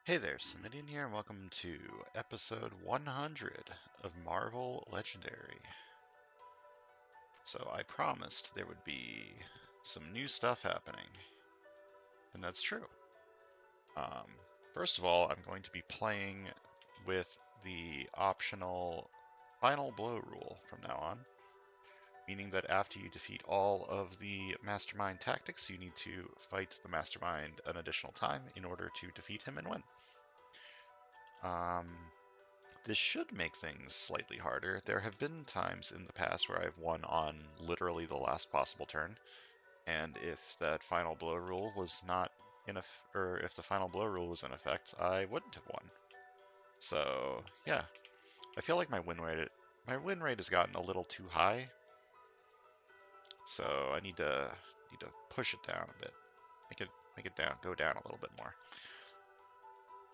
Hey there, Samitian here, and welcome to episode 100 of Marvel Legendary. So I promised there would be some new stuff happening, and that's true. Um, First of all, I'm going to be playing with the optional Final Blow rule from now on, meaning that after you defeat all of the Mastermind tactics, you need to fight the Mastermind an additional time in order to defeat him and win. Um, This should make things slightly harder. There have been times in the past where I've won on literally the last possible turn, and if that final blow rule was not or if the final blow rule was in effect, I wouldn't have won. So yeah, I feel like my win rate has gotten a little too high, so I need to push it down a bit, make it go down a little bit more,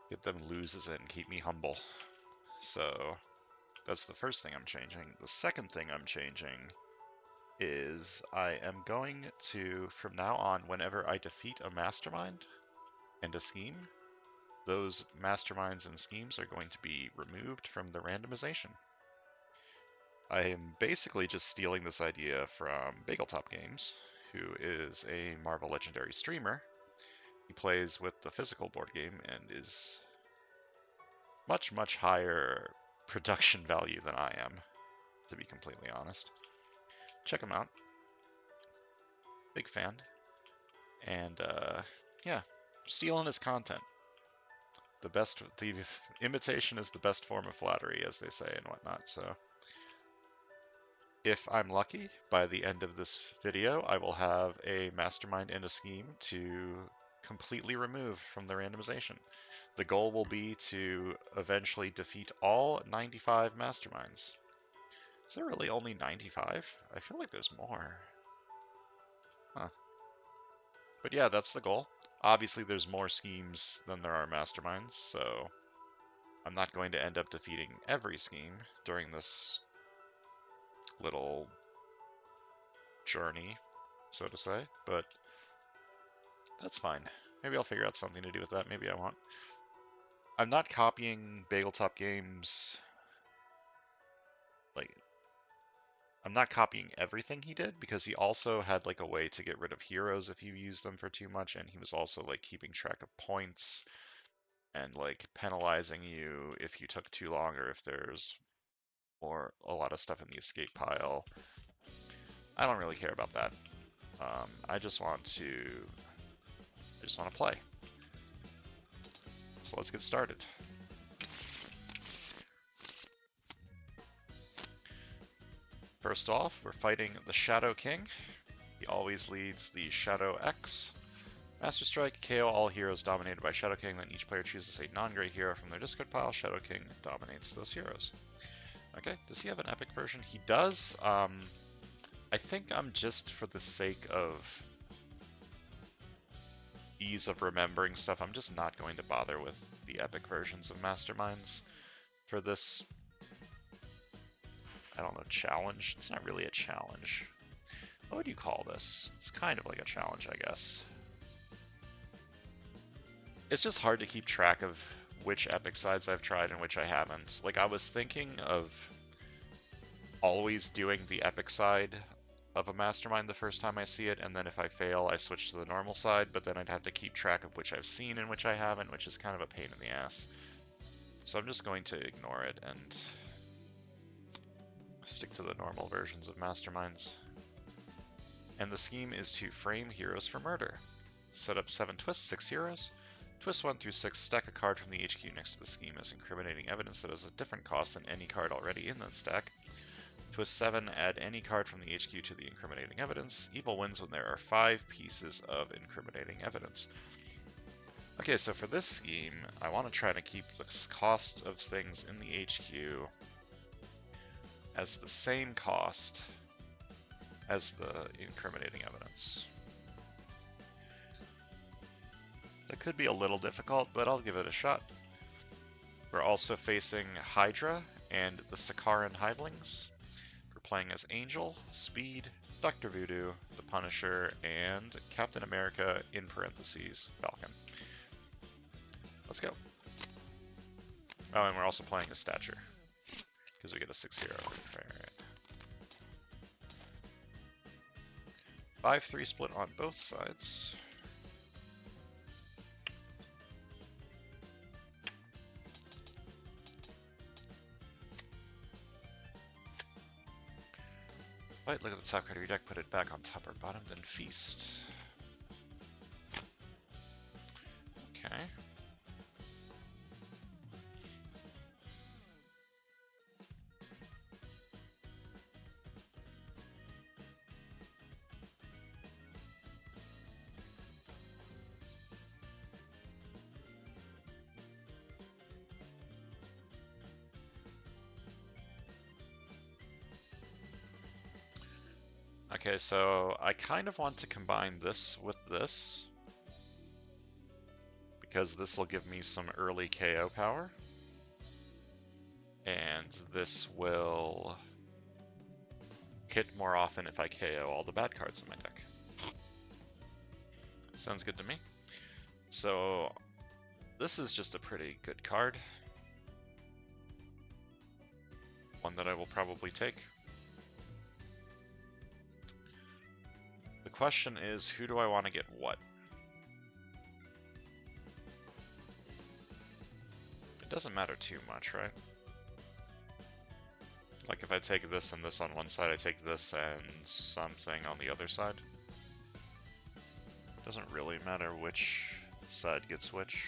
get them loses in, keep me humble. So that's the first thing I'm changing. The second thing I'm changing is I am going to, from now on, whenever I defeat a mastermind and a scheme, those masterminds and schemes are going to be removed from the randomization. I am basically just stealing this idea from Bageltop Games, who is a Marvel Legendary streamer. He plays with the physical board game and is much, much higher production value than I am, to be completely honest. Check him out. Big fan. And yeah, stealing his content. The imitation is the best form of flattery, as they say and whatnot. So if I'm lucky, by the end of this video, I will have a mastermind and a scheme to completely remove from the randomization. The goal will be to eventually defeat all 95 masterminds. Is there really only 95? I feel like there's more. Huh. But yeah, that's the goal. Obviously, there's more schemes than there are masterminds, so I'm not going to end up defeating every scheme during this little journey, so to say, but that's fine. Maybe I'll figure out something to do with that. Maybe I won't. I'm not copying Bageltop Games. Like, I'm not copying everything he did because he also had like a way to get rid of heroes if you use them for too much, and he was also like keeping track of points and like penalizing you if you took too long or if there's a lot of stuff in the escape pile. I don't really care about that. I just want to play. So let's get started. First off, we're fighting the Shadow King. He always leads the Shadow X. Master Strike, KO all heroes dominated by Shadow King, then each player chooses a non-gray hero from their discard pile. Shadow King dominates those heroes. Okay, does he have an epic version? He does. I think I'm just for the sake of ease of remembering stuff, I'm just not going to bother with the epic versions of Masterminds for this, I don't know, challenge. It's not really a challenge. What would you call this? It's kind of like a challenge, I guess. It's just hard to keep track of which epic sides I've tried and which I haven't. Like, I was thinking of always doing the epic side of a mastermind the first time I see it, and then if I fail, I switch to the normal side, but then I'd have to keep track of which I've seen and which I haven't, which is kind of a pain in the ass. So I'm just going to ignore it and stick to the normal versions of masterminds. And the scheme is to frame heroes for murder. Set up 7 twists, 6 heroes. Twist 1 through 6, stack a card from the HQ next to the scheme as incriminating evidence that has a different cost than any card already in that stack. Twist 7, add any card from the HQ to the incriminating evidence. Evil wins when there are 5 pieces of incriminating evidence. Okay, so for this scheme, I want to try to keep the cost of things in the HQ as the same cost as the incriminating evidence. That could be a little difficult, but I'll give it a shot. We're also facing Hydra and the Sakaran Hivelings. We're playing as Angel, Speed, Dr. Voodoo, the Punisher, and Captain America in parentheses, Falcon. Let's go. Oh, and we're also playing a stature. Because we get a 6-0. Alright. 5-3 split on both sides. Right, look at the top card of your deck, put it back on top or bottom, then feast. Okay. Okay, so I kind of want to combine this with this, because this will give me some early KO power, and this will hit more often if I KO all the bad cards in my deck. Sounds good to me. So this is just a pretty good card. One that I will probably take. The question is, who do I want to get what? It doesn't matter too much, right? Like if I take this and this on one side, I take this and something on the other side. It doesn't really matter which side gets which.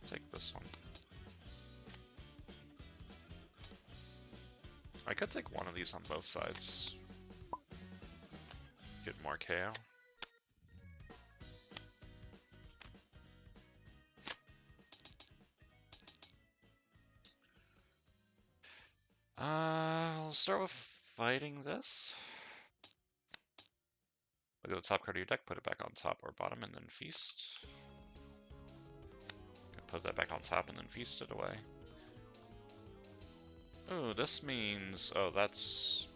Take this one. I could take one of these on both sides. Get more KO. I'll start with fighting this. Look at the top card of your deck, put it back on top or bottom, and then feast. Put that back on top and then feast it away. Oh, this means... oh, that's...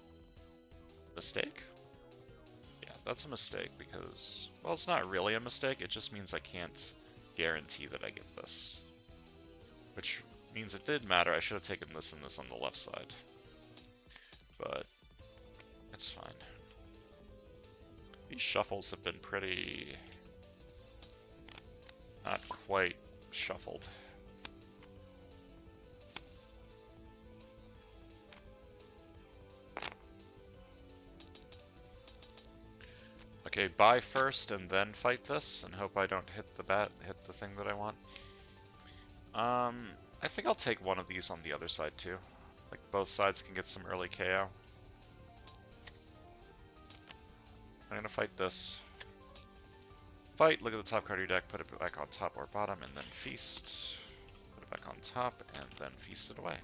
mistake? Yeah, that's a mistake because... well, it's not really a mistake, it just means I can't guarantee that I get this. Which means it did matter, I should have taken this and this on the left side. But... it's fine. These shuffles have been pretty... not quite shuffled. Okay, buy first and then fight this, and hope I don't hit the thing that I want. I think I'll take one of these on the other side too. Like both sides can get some early KO. I'm gonna fight this. Fight, look at the top card of your deck, put it back on top or bottom, and then feast. Put it back on top, and then feast it away.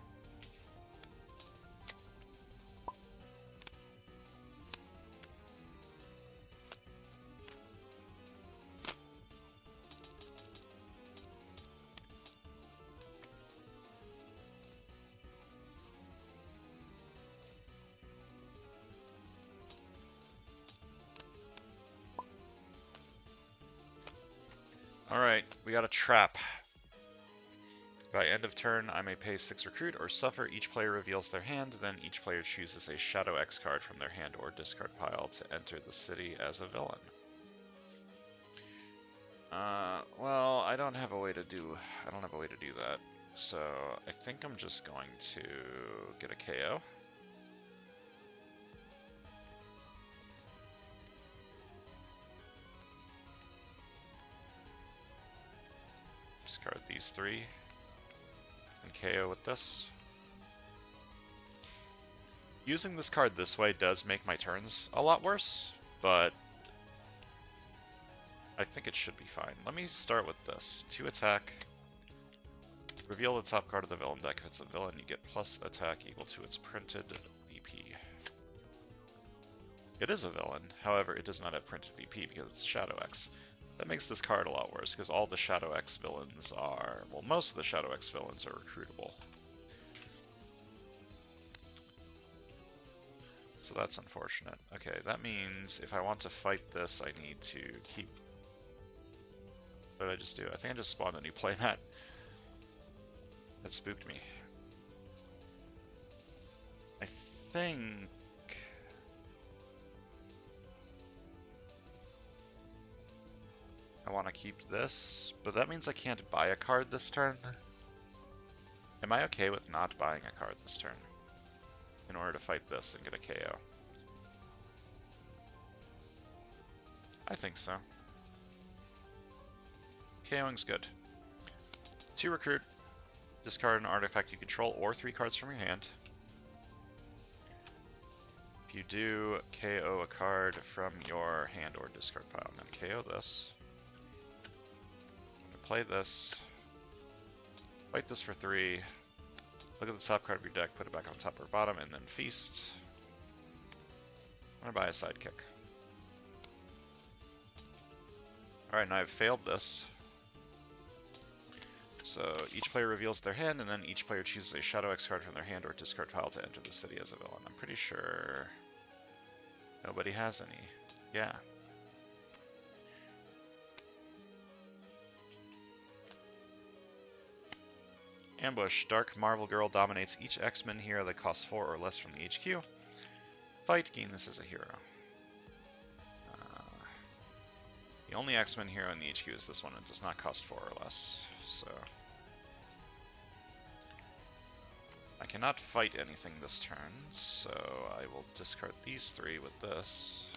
Alright, we got a trap. By end of turn, I may pay 6 recruit or suffer. Each player reveals their hand, then each player chooses a Shadow X card from their hand or discard pile to enter the city as a villain. Well, I don't have a way to do that. So I think I'm just going to get a KO. Discard these 3 and KO with this. Using this card this way does make my turns a lot worse, but I think it should be fine. Let me start with this. 2 attack. Reveal the top card of the villain deck. If it's a villain, you get plus attack equal to its printed VP. It is a villain, however, it does not have printed VP because it's Shadow X. That makes this card a lot worse, because all the Shadow X villains are... well, most of the Shadow X villains are recruitable. So that's unfortunate. Okay, that means if I want to fight this, I need to keep... What did I just do? I think I just spawned a new playmat. That spooked me. I think... I want to keep this, but that means I can't buy a card this turn. Am I okay with not buying a card this turn in order to fight this and get a KO? I think so. KOing's good. 2 recruit. Discard an artifact you control or 3 cards from your hand. If you do, KO a card from your hand or discard pile. I'm going to KO this. I'm going to play this. Fight this for 3. Look at the top card of your deck, put it back on top or bottom, and then feast. I'm going to buy a sidekick. Alright, now I've failed this. So each player reveals their hand, and then each player chooses a Shadow X card from their hand or discard pile to enter the city as a villain. I'm pretty sure nobody has any. Yeah. Ambush. Dark Marvel Girl dominates each X-Men hero that costs 4 or less from the HQ. Fight. Gain this as a hero. The only X-Men hero in the HQ is this one. It does not cost 4 or less. So I cannot fight anything this turn, so I will discard these 3 with this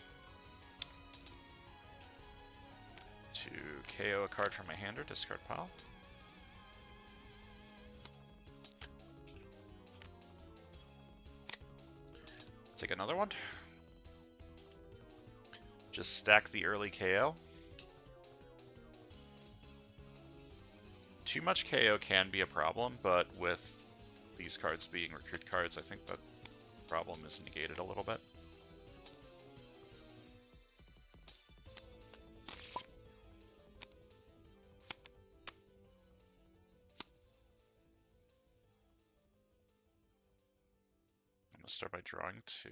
to KO a card from my hand or discard pile. Take another one. Just stack the early KO. Too much KO can be a problem, but with these cards being recruit cards, I think that problem is negated a little bit. I'm going to start by drawing 2.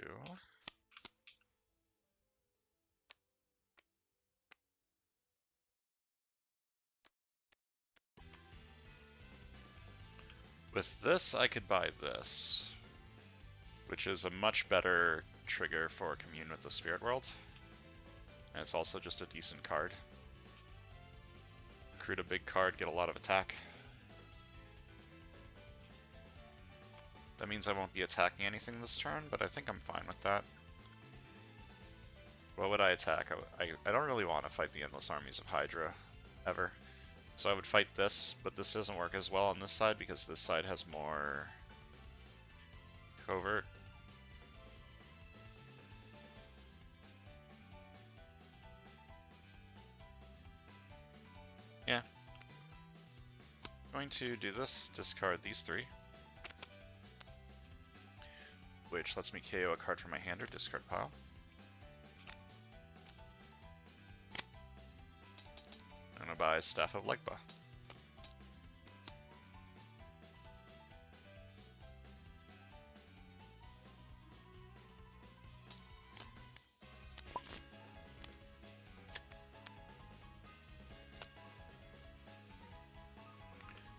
With this, I could buy this, which is a much better trigger for Commune with the Spirit World. And it's also just a decent card. Recruit a big card, get a lot of attack. That means I won't be attacking anything this turn, but I think I'm fine with that. What would I attack? I don't really want to fight the Endless Armies of Hydra, ever. So I would fight this, but this doesn't work as well on this side because this side has more covert. Yeah. Going to do this, discard these 3. Which lets me KO a card from my hand or discard pile. I'm going to buy Staff of Legba.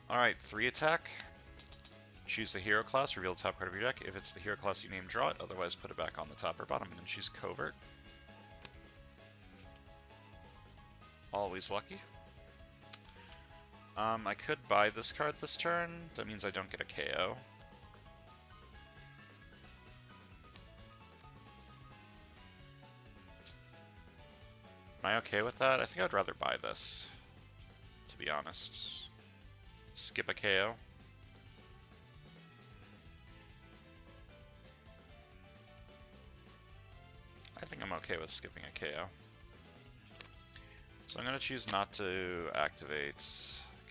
Alright, 3 attack. Choose the hero class, reveal the top card of your deck. If it's the hero class you name, draw it. Otherwise, put it back on the top or bottom, and then choose Covert. Always lucky. I could buy this card this turn. That means I don't get a KO. Am I okay with that? I think I'd rather buy this, to be honest. Skip a KO. I think I'm okay with skipping a KO. So I'm going to choose not to activate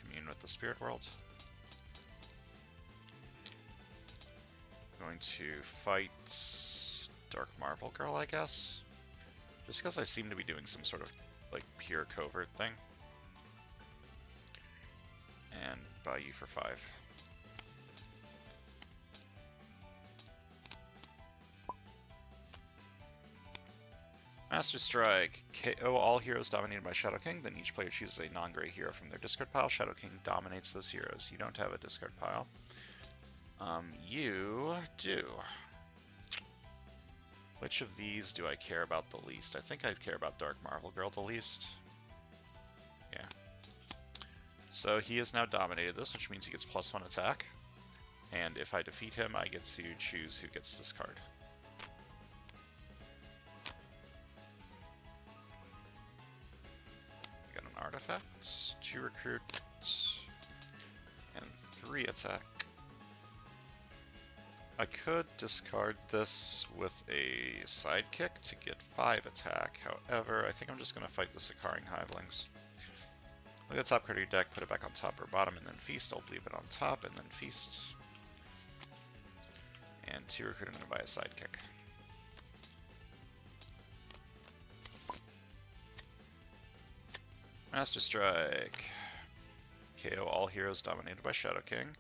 Commune with the Spirit World. I'm going to fight Dark Marvel Girl, I guess. Just because I seem to be doing some sort of like pure covert thing. And buy you for 5. Master Strike. KO all heroes dominated by Shadow King. Then each player chooses a non-gray hero from their discard pile. Shadow King dominates those heroes. You don't have a discard pile. You do. Which of these do I care about the least? I think I care about Dark Marvel Girl the least. Yeah. So he has now dominated this, which means he gets +1 attack. And if I defeat him, I get to choose who gets this card. I got an artifact, 2 recruits, and 3 attack. I could discard this with a sidekick to get 5 attack. However, I think I'm just going to fight the Sakaring Hivelings. Look at the top card of your deck, put it back on top or bottom, and then feast. I'll leave it on top and then feast. And 2 recruit, I'm going to buy a sidekick. Master Strike. KO all heroes dominated by Shadow King.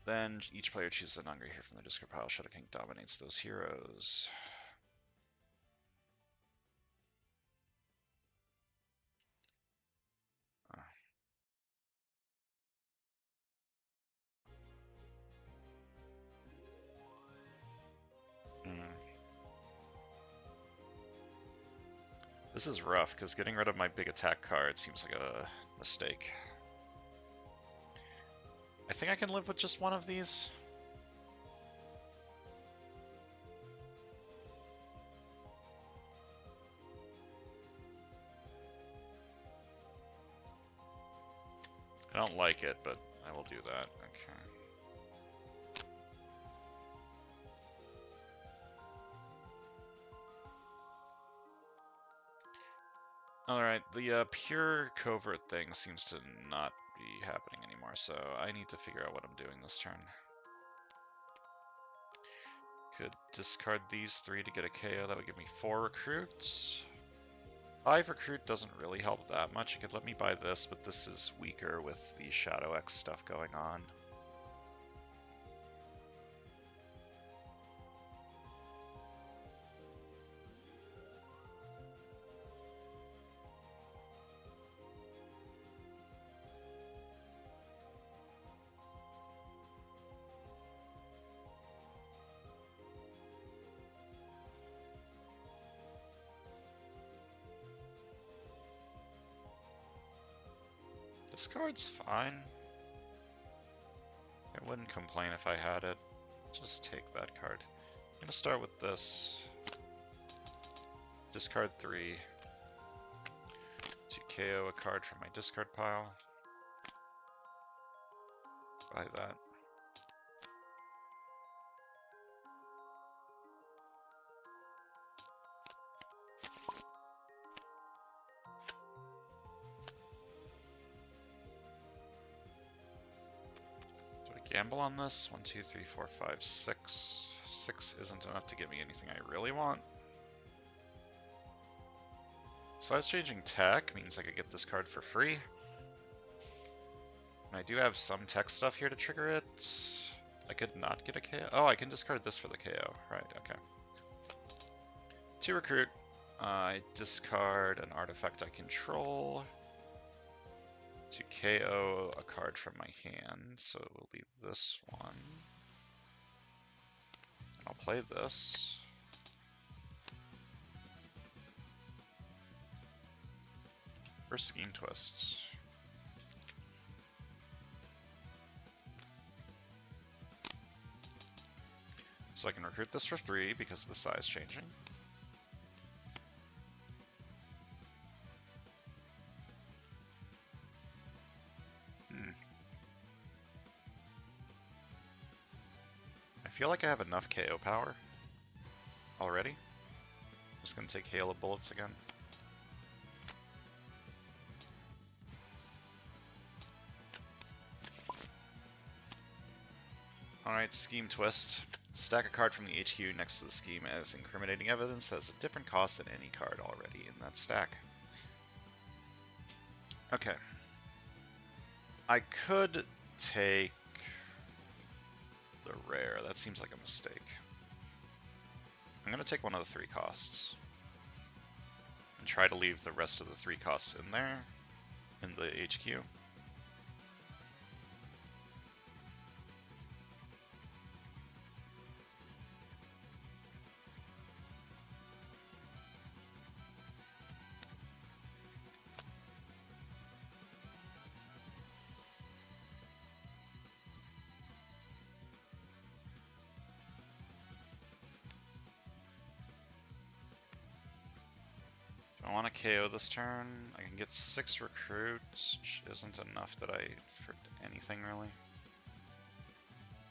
Then each player chooses a non-gray hero from the discard pile. Shadow King dominates those heroes. This is rough, because getting rid of my big attack card seems like a mistake. I think I can live with just one of these. I don't like it, but I will do that. Okay. Alright, the pure covert thing seems to not be happening anymore, so I need to figure out what I'm doing this turn. Could discard these 3 to get a KO, that would give me 4 recruits. 5 recruit doesn't really help that much. It could let me buy this, but this is weaker with the Shadow X stuff going on. This card's fine. I wouldn't complain if I had it. Just take that card. I'm gonna start with this. Discard 3. To KO a card from my discard pile. Buy that. Gamble on this. 1, 2, 3, 4, 5, 6. 6 isn't enough to get me anything I really want. Size changing tech means I could get this card for free. And I do have some tech stuff here to trigger it. I could not get a KO. Oh, I can discard this for the KO. Right, okay. 2 recruit. I discard an artifact I control to KO a card from my hand, so it will be this one. And I'll play this. For Scheme Twist. So I can recruit this for 3 because of the size changing. I feel like I have enough KO power already. I'm just going to take Hail of Bullets again. Alright, Scheme Twist. Stack a card from the HQ next to the scheme as incriminating evidence that has a different cost than any card already in that stack. Okay. I could take the rare. That seems like a mistake. I'm going to take one of the 3 costs. and try to leave the rest of the 3 costs in there, in the HQ. I want to KO this turn. I can get 6 recruits, which isn't enough for anything really.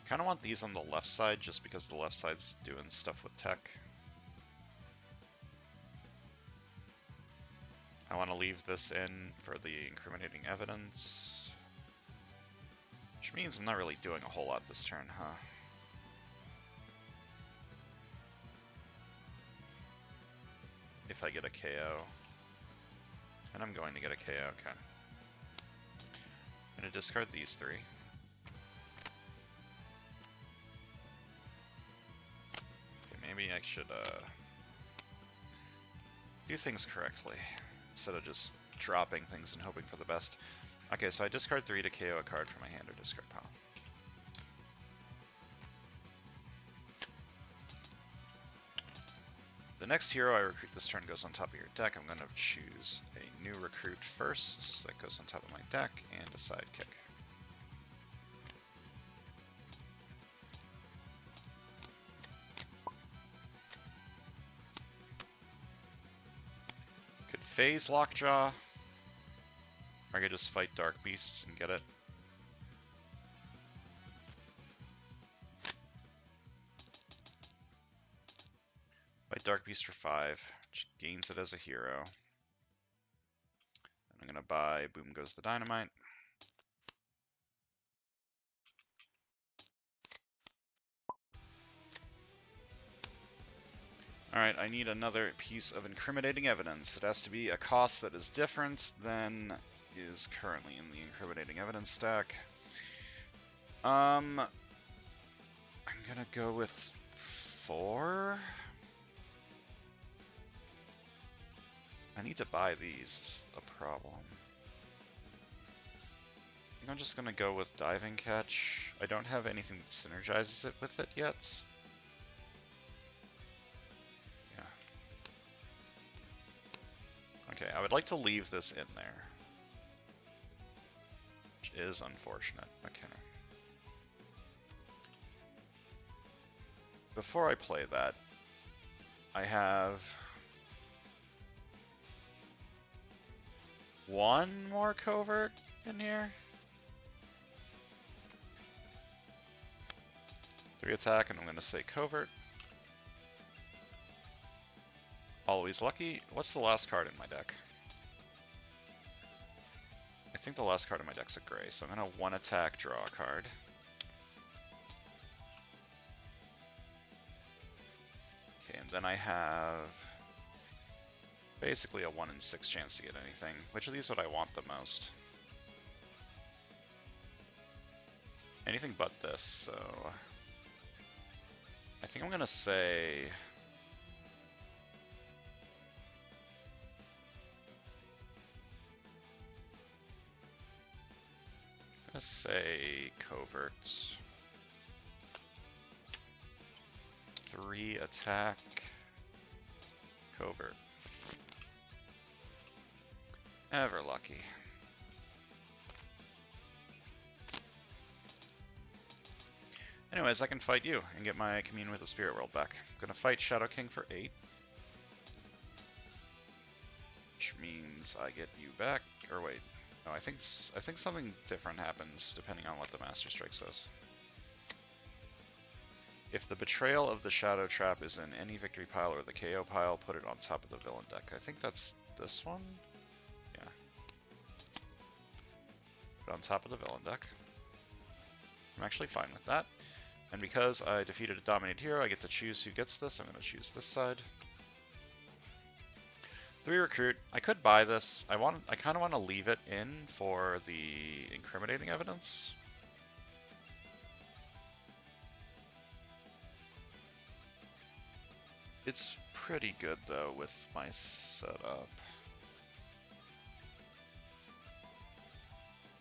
Kind of want these on the left side just because the left side's doing stuff with tech. I want to leave this in for the incriminating evidence, which means I'm not really doing a whole lot this turn, huh? If I get a KO. And I'm going to get a KO, okay. I'm going to discard these 3. Okay, maybe I should do things correctly, instead of just dropping things and hoping for the best. Okay, so I discard 3 to KO a card from my hand or discard pile. The next hero I recruit this turn goes on top of your deck. I'm going to choose a new recruit first that goes on top of my deck, and a sidekick. Could phase Lockjaw, or I could just fight Dark Beast and get it. Fight Dark Beast for 5, which gains it as a hero. And I'm going to buy Boom Goes the Dynamite. Alright, I need another piece of incriminating evidence. It has to be a cost that is different than is currently in the incriminating evidence stack. I'm gonna go with 4. I need to buy these, is a problem. I think I'm just gonna go with Diving Catch. I don't have anything that synergizes it with it yet. Yeah. Okay, I would like to leave this in there, which is unfortunate. Okay. Before I play that, I have 1 more covert in here. 3 attack, and I'm going to say covert. Always lucky. What's the last card in my deck? I think the last card in my deck's a gray, so I'm going to 1 attack, draw a card. Okay, and then I have basically a 1 in 6 chance to get anything. Which of these would I want the most? Anything but this, so I think I'm gonna say covert. 3 attack, covert. Ever lucky. Anyways, I can fight you and get my Commune with the Spirit World back. I'm gonna fight Shadow King for 8. Which means I get you back. Or wait. No, I think something different happens depending on what the Master Strike says. If the Betrayal of the Shadow Trap is in any victory pile or the KO pile, put it on top of the villain deck. I think that's this one? Yeah. Put it on top of the villain deck. I'm actually fine with that. And because I defeated a dominated hero, I get to choose who gets this. I'm going to choose this side. 3 recruit. I could buy this. I kind of want to leave it in for the incriminating evidence. It's pretty good though with my setup.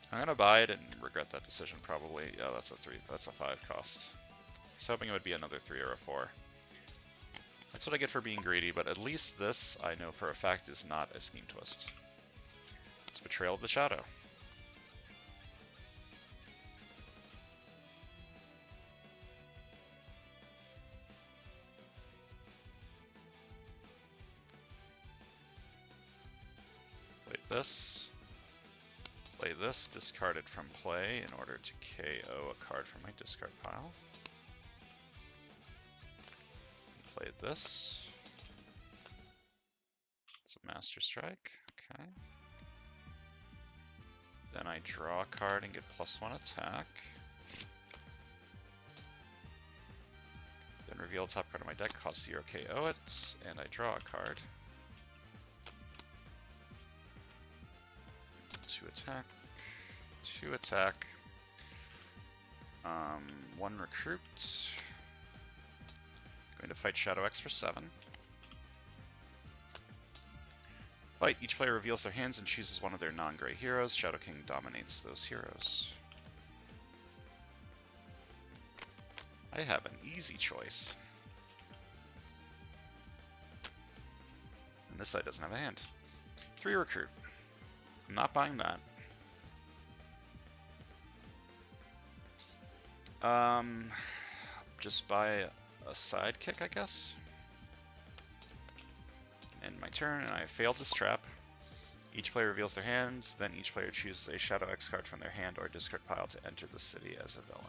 I'm gonna buy it and regret that decision probably. Yeah, that's a 3. That's a 5 cost. I was hoping it would be another 3 or a 4. That's what I get for being greedy, but at least this I know for a fact is not a scheme twist. It's Betrayal of the Shadow. Play this, discard it from play in order to KO a card from my discard pile. Play this. It's a Master Strike, okay. Then I draw a card and get +1 attack. Then reveal top card of my deck, cost 0, KO it, and I draw a card. 2 attack, 2 attack, 1 recruit. Going to fight Shadow X for 7. Fight, each player reveals their hands and chooses one of their non-gray heroes. Shadow King dominates those heroes. I have an easy choice. And this side doesn't have a hand. 3 recruit. I'm not buying that. Just buy a sidekick, I guess. End my turn, and I failed this trap. Each player reveals their hands, then each player chooses a Shadow X card from their hand or discard pile to enter the city as a villain.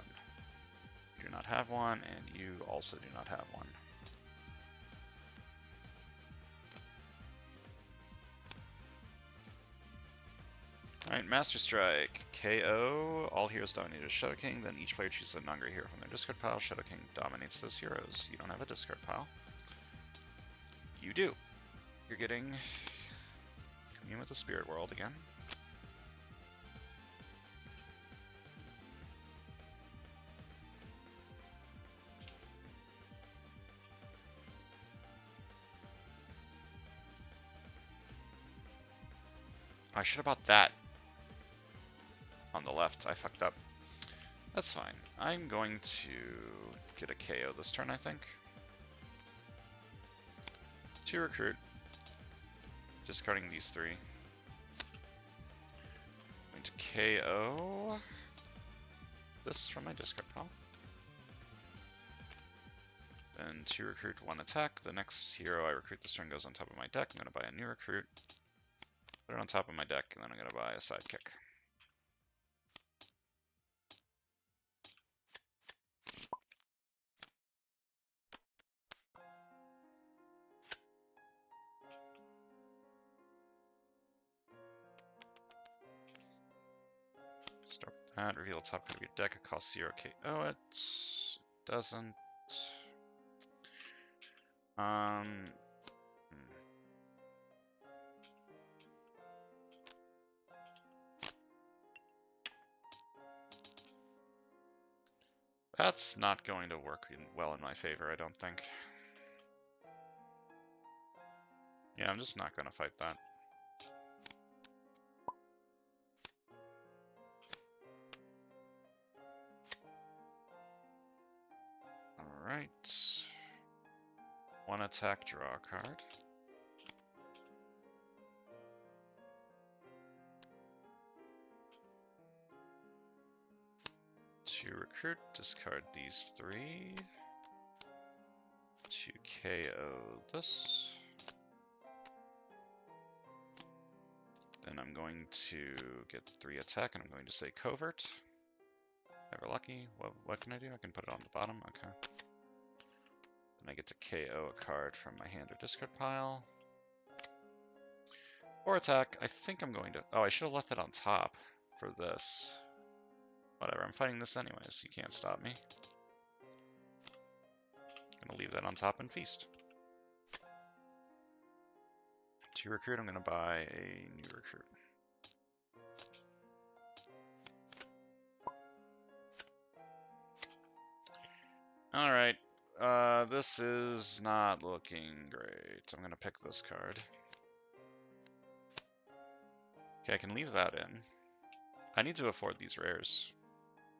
You do not have one, and you also do not have one. Alright, Master Strike. KO. All heroes dominated as Shadow King. Then each player chooses a non-gray hero from their discard pile. Shadow King dominates those heroes. You don't have a discard pile. You do. You're getting Commune with the Spirit World again. I should have bought that on the left. I fucked up. That's fine. I'm going to get a KO this turn, I think. 2 recruit. Discarding these 3. Going to KO this from my discard pile. Then 2 recruit, 1 attack. The next hero I recruit this turn goes on top of my deck. I'm going to buy a new recruit. Put it on top of my deck, and then I'm going to buy a sidekick. Start with that. Reveal top card of your deck. It costs 0, KO it. Doesn't. That's not going to work well in my favor, I don't think. Yeah, I'm just not going to fight that. Alright. 1 attack, draw a card. To recruit, discard these 3. To KO this. Then I'm going to get 3 attack, and I'm going to say Covert. Never lucky. What can I do? I can put it on the bottom. Okay. Then I get to KO a card from my hand or discard pile. Or attack. I think I'm going to... Oh, I should have left it on top for this. Whatever, I'm fighting this anyways. You can't stop me. Gonna leave that on top and feast. To recruit, I'm gonna buy a new recruit. Alright. This is not looking great. I'm gonna pick this card. Okay, I can leave that in. I need to afford these rares.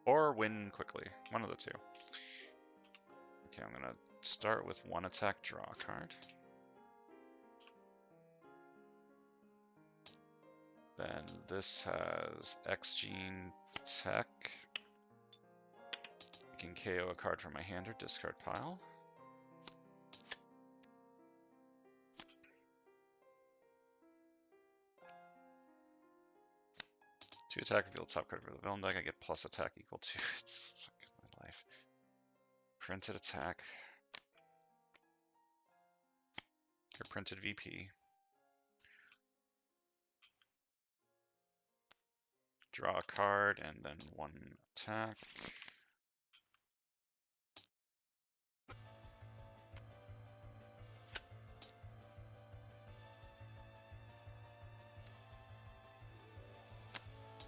Or win quickly. One of the two. Okay, I'm gonna start with one attack, draw a card. Then this has X-Gene Tech. I can KO a card from my hand or discard pile. To attack, reveal top card of the villain deck. I get plus attack equal to it's fucking my life. Printed attack. Or printed VP. Draw a card and then one attack.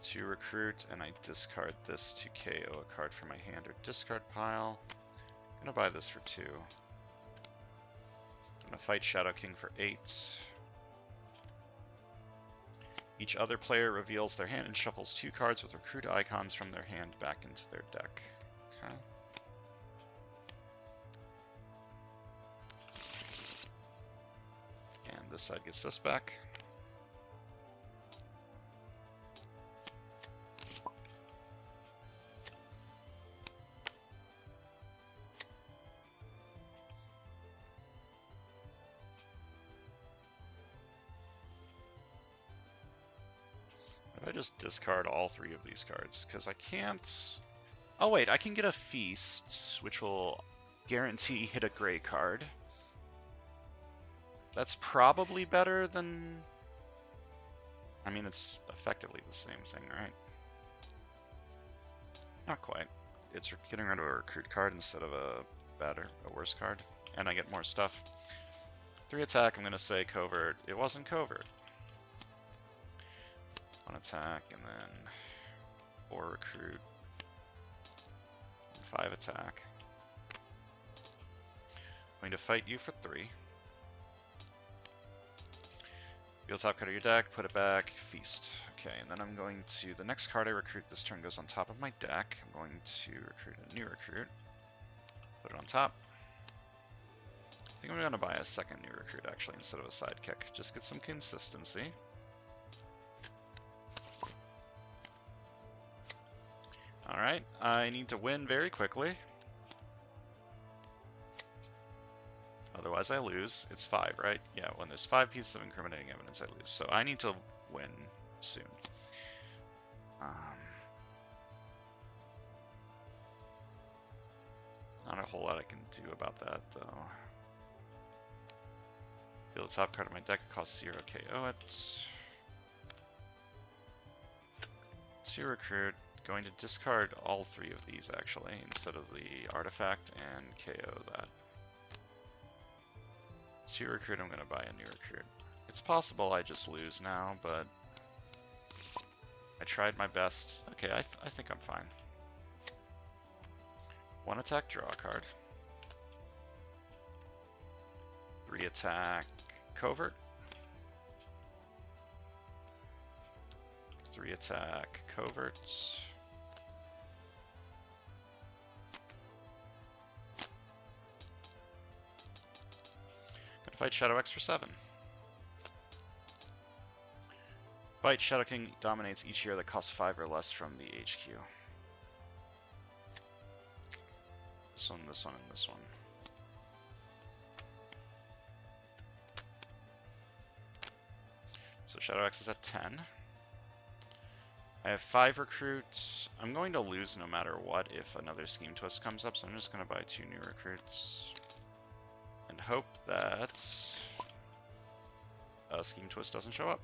To recruit, and I discard this to KO a card from my hand or discard pile. I'm gonna buy this for 2. I'm gonna fight Shadow King for 8. Each other player reveals their hand and shuffles 2 cards with recruit icons from their hand back into their deck. Okay. And this side gets this back. I just discard all 3 of these cards, because I can't... Oh wait, I can get a Feast, which will guarantee hit a gray card. That's probably better than... I mean, it's effectively the same thing, right? Not quite. It's getting rid of a recruit card instead of a worse card. And I get more stuff. 3 attack, I'm going to say covert. It wasn't covert. 1 attack, and then 4 recruit, and 5 attack. I'm going to fight you for 3. Reveal top card of your deck, put it back, feast. Okay, and then I'm going to, the next card I recruit this turn goes on top of my deck. I'm going to recruit a new recruit, put it on top. I think I'm going to buy a second new recruit actually instead of a sidekick. Just get some consistency. Alright, I need to win very quickly. Otherwise I lose. It's 5, right? Yeah, when there's 5 pieces of incriminating evidence, I lose. So I need to win soon. Not a whole lot I can do about that, though. Feel the top card of my deck, costs 0, KO it. 2 recruit. Going to discard all 3 of these, actually, instead of the artifact, and KO that. 2 recruit, I'm going to buy a new recruit. It's possible I just lose now, but I tried my best. Okay, I think I'm fine. 1 attack, draw a card. 3 attack, covert. 3 attack, covert. Gonna fight Shadow X for 7. Fight Shadow King dominates each year that costs 5 or less from the HQ. This one, this one, and this one. So Shadow X is at 10. I have 5 recruits. I'm going to lose no matter what if another Scheme Twist comes up, so I'm just going to buy 2 new recruits. And hope that a Scheme Twist doesn't show up.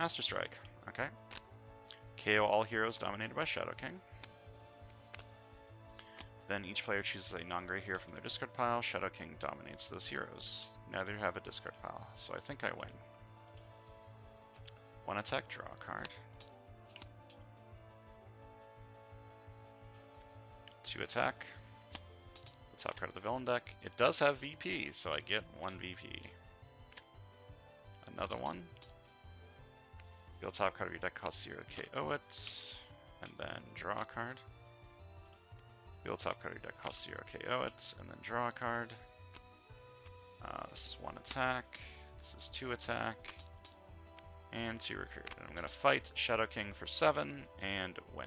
Master Strike. Okay. KO all heroes dominated by Shadow King. Then each player chooses a non-gray hero from their discard pile. Shadow King dominates those heroes. Neither have a discard pile, so I think I win. 1 attack, draw a card. 2 attack. top card of the villain deck. It does have VP, so I get 1 VP. Another one. Deal top card of your deck, cost 0, KO it, and then draw a card. Deal top card of your deck, cost 0, KO it, and then draw a card. This is 1 attack, this is 2 attack, and 2 recruit. And I'm going to fight Shadow King for 7 and win.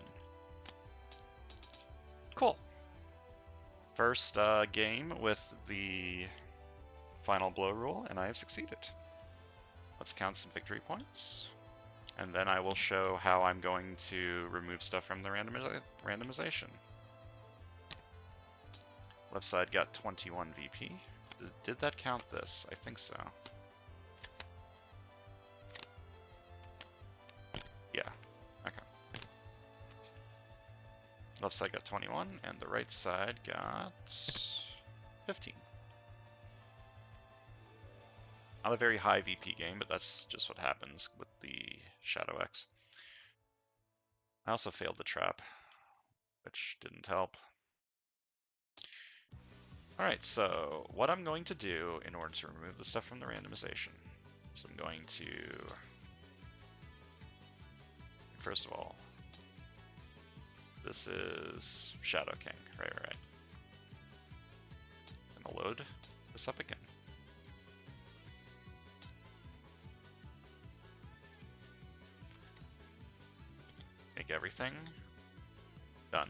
Cool. First game with the final blow rule, and I have succeeded. Let's count some victory points, and then I will show how I'm going to remove stuff from the randomization. Left side got 21 VP. Did that count this? I think so. Yeah, okay. Left side got 21, and the right side got 15. Not a very high VP game, but that's just what happens with the Shadow X. I also failed the trap, which didn't help. Alright, so what I'm going to do in order to remove the stuff from the randomization, so I'm going to, first of all, this is Shadow King, right. I'm gonna load this up again. Make everything done.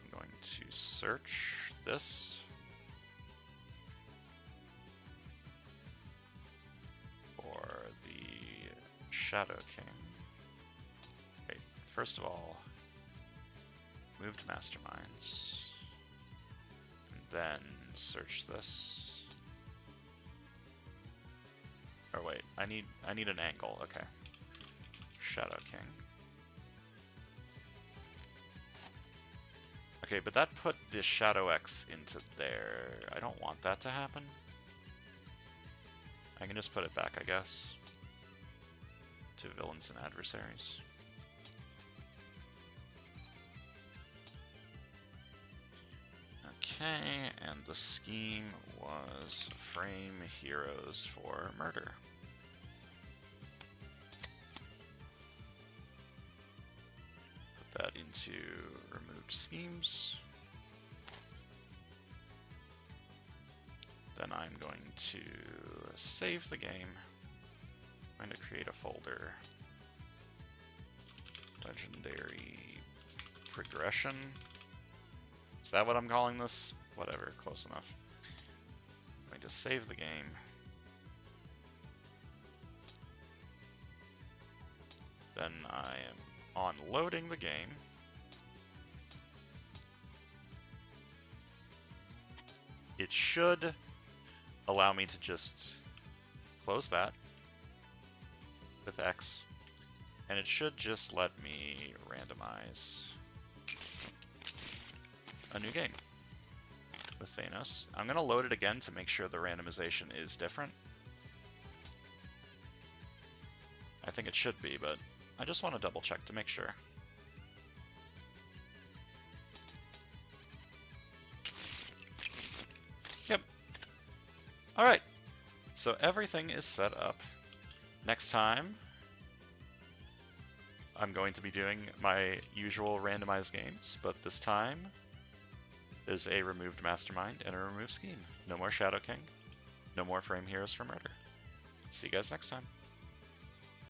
I'm going to search this for the Shadow King. Wait, first of all, moved masterminds, and then search this. Or wait, I need an angle. Okay, Shadow King. Okay, but that put the Shadow X into there. I don't want that to happen. I can just put it back, I guess, to villains and adversaries. Okay, and the scheme was frame heroes for murder. Put that into removed schemes. Then I'm going to save the game. I'm going to create a folder. Legendary progression. Is that what I'm calling this? Whatever, close enough. I'm going to save the game. Then I am on loading the game. It should allow me to just close that with X, and it should just let me randomize a new game with Thanos. I'm going to load it again to make sure the randomization is different. I think it should be, but I just want to double check to make sure. Yep. Alright, so everything is set up. Next time, I'm going to be doing my usual randomized games, but this time there's a removed mastermind and a removed scheme. No more Shadow King, no more frame heroes for murder. See you guys next time.